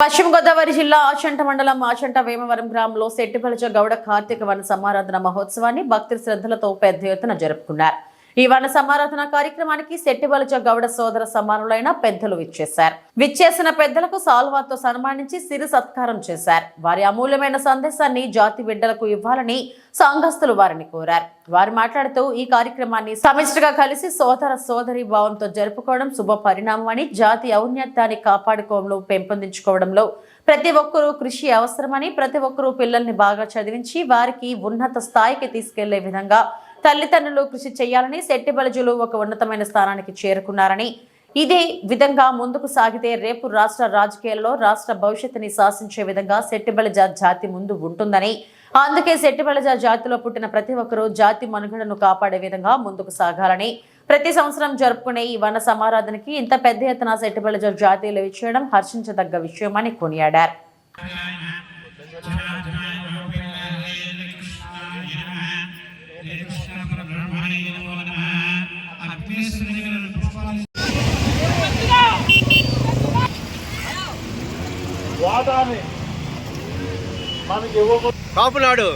పశ్చిమ గోదావరి జిల్లా ఆచంట మండలం ఆచంట వేమవరం గ్రామంలో సెట్టిబలజ గౌడ కార్తీక వన సమారాధన మహోత్సవాన్ని భక్తి శ్రద్ధలతో పెద్ద ఎత్తున జరుపుకున్నారు. ఈ వన సమారాధన కార్యక్రమానికి సెట్టిబలజ గౌడ సోదర సమానులైన పెద్దలు విచ్చేసిన పెద్దలకు సాల్వాతో సన్మానించి సిరి సత్కారం చేశారు. వారి అమూల్యమైన సందేశాన్ని జాతి బిడ్డలకు ఇవ్వాలని సంఘస్థులు వారిని కోరారు. వారు మాట్లాడుతూ ఈ కార్యక్రమాన్ని సమిష్టిగా కలిసి సోదర సోదరి భావంతో జరుపుకోవడం శుభ పరిణామం అని, జాతి ఔన్నత్యాన్ని కాపాడుకోవడంలో పెంపొందించుకోవడంలో ప్రతి ఒక్కరూ కృషి అవసరమని, ప్రతి ఒక్కరూ పిల్లల్ని బాగా చదివించి వారికి ఉన్నత స్థాయికి తీసుకెళ్లే విధంగా తల్లిదండ్రులు కృషి చేయాలని, సెట్టిబలజులు ఒక ఉన్నతమైన స్థానానికి చేరుకున్నారని, ఇదే విధంగా ముందుకు సాగితే రేపు రాష్ట్ర రాజకీయాల్లో రాష్ట్ర భవిష్యత్తుని శాసించే విధంగా సెట్టిబలజ జాతి ముందు ఉంటుందని, అందుకే సెట్టిబలజ జాతిలో పుట్టిన ప్రతి ఒక్కరూ జాతి మనుగడను కాపాడే విధంగా ముందుకు సాగాలని, ప్రతి సంవత్సరం జరుపుకునే ఈ వన సమారాధనకి ఇంత పెద్ద ఎత్తున సెట్టిబలజ జాతీయులు ఇచ్చేయడం హర్షించదగ్గ విషయమని కొనియాడారు. కాపునాడు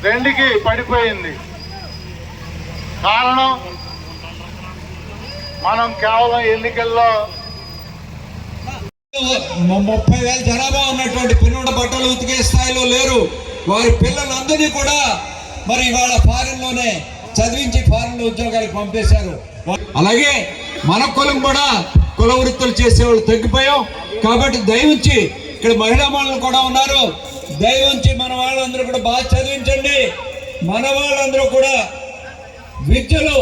రెండుకి పడిపోయింది. కారణం మనం కేవలం ఎన్నికల్లో 30,000 జనాభా ఉన్నటువంటి పిన్నోడ బట్టలు ఉతికే స్థాయిలో లేరు. వారి పిల్లలందరినీ కూడా మరి ఇవాళ ఫారిన్ లోనే చదివించి ఫారిన్ లో ఉద్యోగాలకు పంపేశారు. అలాగే మన కులం కూడా కుల వృత్తులు చేసేవాళ్ళు తగ్గిపోయాం. కాబట్టి దయవుంచి ఇక్కడ మహిళా మనులు కూడా ఉన్నారు. దయవుంచి మన వాళ్ళందరూ కూడా బాగా చదివించండి. మన వాళ్ళందరూ కూడా విద్యలో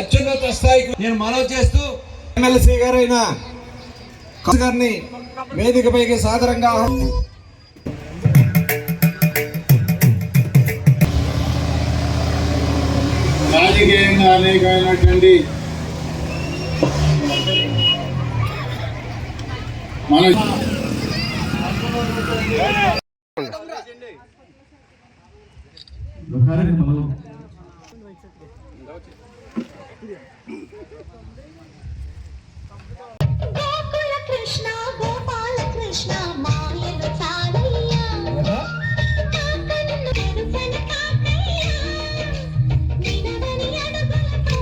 అత్యున్నత స్థాయికి నేను మనవి చేస్తూ ఎమ్మెల్సీ గారైన గారిని వేదికపైకి సాదరంగా రాజకీయంగా అనేకమైనటువంటి మన కృష్ణ గోపాల కృష్ణ మాయలు చాలయ్యా నినదని అడుగులతో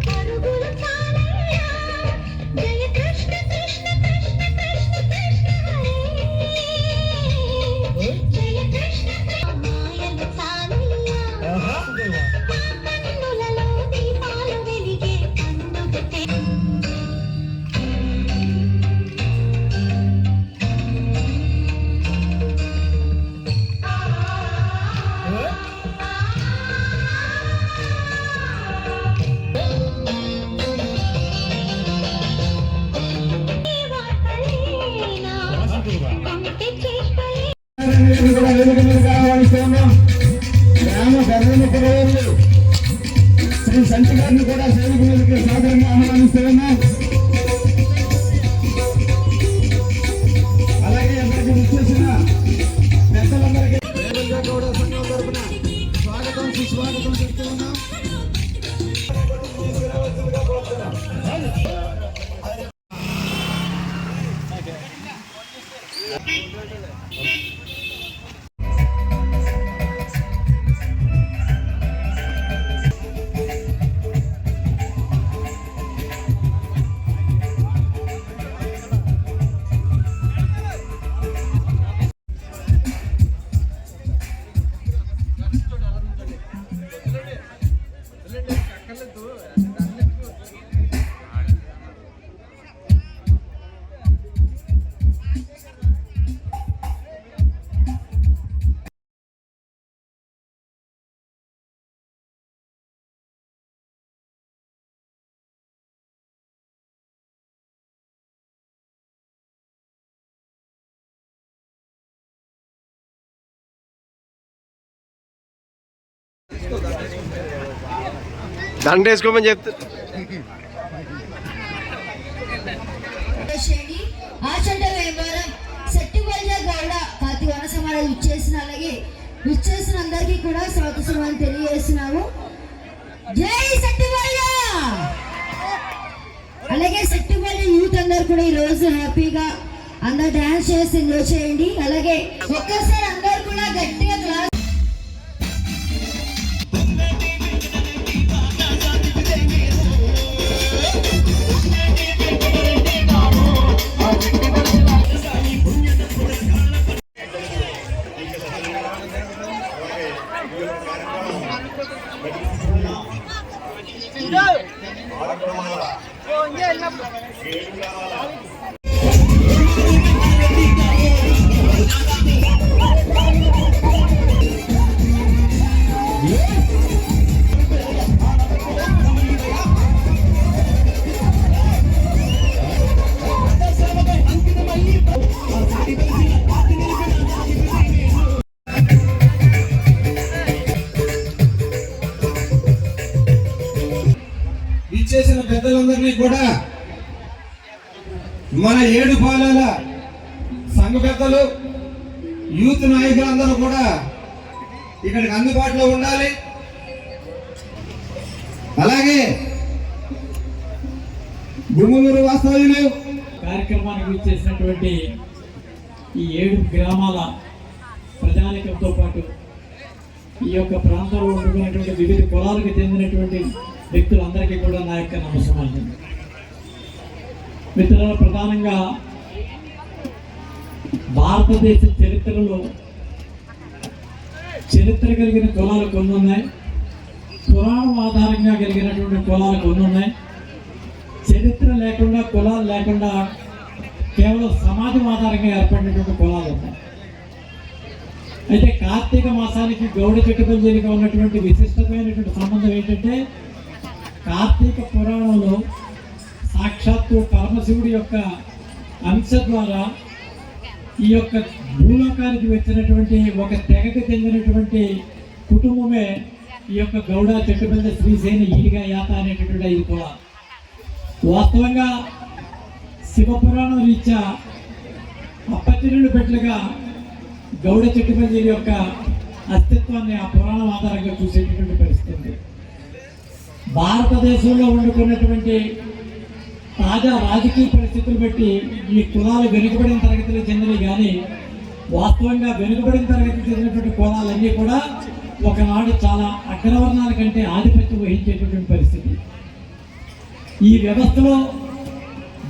పరుగులు చాలయ్యా జయ కృష్ణ కృష్ణ కృష్ణ కృష్ణ కృష్ణ హరే జయ కృష్ణ మాయలు చాలయ్యా కన్నులలో దీపాలు వెలిగే పండుగ శ్రీ సంచి గారిని కూడా సేవకులకి సాధారణంగా ఆహ్వానిస్తున్నాం. అలాగే అందరికీ విచ్చేసిన పెద్దలందరికీ కూడా సంఘం తరపున స్వాగతం సుస్వాగతం చెప్తూ ఉన్నాం. దండేసుకోమని చెప్తా. ఆచంట వేమవరం సెట్టిబలజ గౌడ కార్తీక వన సమారాధన విచ్చేసిన అందరికీ కూడా స్వాగతం తెలియజేస్తున్నాము. జై సెట్టిబలజ. అలాగే సెట్టిబలజ యూత్ అందరూ కూడా ఈ రోజు హ్యాపీగా అందరు డాన్స్ చేసి ఎంజాయ్ చేయండి. అలాగే ఒక్కసారి అందరు కూడా గట్టిగా క్లాస్ ఇచ్చేసిన పెద్దలందరినీ కూడా మన ఏడుపాలెల సంఘ పెద్దలు యూత్ నాయకులందరూ కూడా ఇక్కడికి అందుబాటులో ఉండాలి. అలాగే గుమ్మూరు వాస్తవ్యులు కార్యక్రమానికి ఇచ్చేసినటువంటి ఈ 7 గ్రామాల ప్రజానికంతో పాటు ఈ యొక్క ప్రాంతంలో ఉండుకున్నటువంటి వివిధ కులాలకు చెందినటువంటి వ్యక్తులందరికీ కూడా నా యొక్క నమస్కారం. మిత్రుల, ప్రధానంగా భారతదేశ చరిత్రలో చరిత్ర కలిగిన కులాలు కొన్ని ఉన్నాయి, పురాణం ఆధారంగా కలిగినటువంటి కులాలు కొన్ని ఉన్నాయి, చరిత్ర లేకుండా కులాలు లేకుండా కేవలం సమాజం ఆధారంగా ఏర్పడినటువంటి కులాలు ఉన్నాయి. అయితే కార్తీక మాసానికి గౌడ చెట్టుపల్లిగా ఉన్నటువంటి విశిష్టమైనటువంటి సంబంధం ఏంటంటే, కార్తీక పురాణంలో సాక్షాత్తు పరమశివుడి యొక్క అంశ ద్వారా ఈ యొక్క భూలోకానికి వచ్చినటువంటి ఒక తెగకు చెందినటువంటి కుటుంబమే ఈ యొక్క గౌడ చెట్టుపల్లి శ్రీసేన ఈడిగా యాత అనేటటువంటి 5 కులాలు. వాస్తవంగా శివపురాణం రీత్యా అప్పచెరుడు పెట్లుగా గౌడ చెట్టుపల్లి యొక్క అస్తిత్వాన్ని ఆ పురాణం ఆధారంగా చూసేటటువంటి పరిస్థితి. భారతదేశంలో వండుకున్నటువంటి తాజా రాజకీయ పరిస్థితులు బట్టి ఈ కులాలు వెనుకబడిన తరగతిలో చెందినవి, కానీ వాస్తవంగా వెనుకబడిన తరగతికి చెందినటువంటి కులాలన్నీ కూడా ఒకనాడు చాలా అగ్రవర్ణాల కంటే ఆధిపత్యం వహించేటటువంటి పరిస్థితి. ఈ వ్యవస్థలో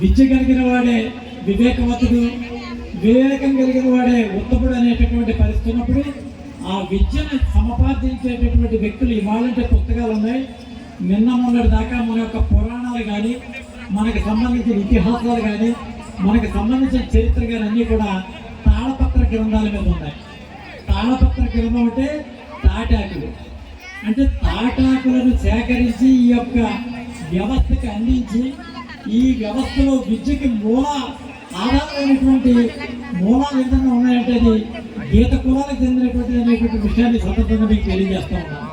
విద్య కలిగిన వాడే వివేకవంతుడు, వివేకం కలిగిన వాడే ఉత్తముడు అనేటటువంటి పరిస్థితి ఉన్నప్పుడు ఆ విద్యను సమపార్జించేటటువంటి వ్యక్తులు ఇవాళంటే పుస్తకాలు ఉన్నాయి. నిన్న మొన్నటి దాకా మన యొక్క పురాణాలు కానీ, మనకు సంబంధించిన ఇతిహాసాలు కానీ, మనకు సంబంధించిన చరిత్ర కానీ అన్నీ కూడా తాళపత్ర గ్రంథాల మీద ఉన్నాయి. తాళపత్ర గ్రంథం అంటే తాటాకులు, అంటే తాటాకులను సేకరించి ఈ యొక్క వ్యవస్థకి అందించి ఈ వ్యవస్థలో విద్యకి ఆధారమైనటువంటి మూలాలు ఏదైనా ఉన్నాయంటే అది గీత కులాలకు చెందినటువంటి అనేటువంటి విషయాన్ని సతతంగా మీకు తెలియజేస్తా ఉన్నాను.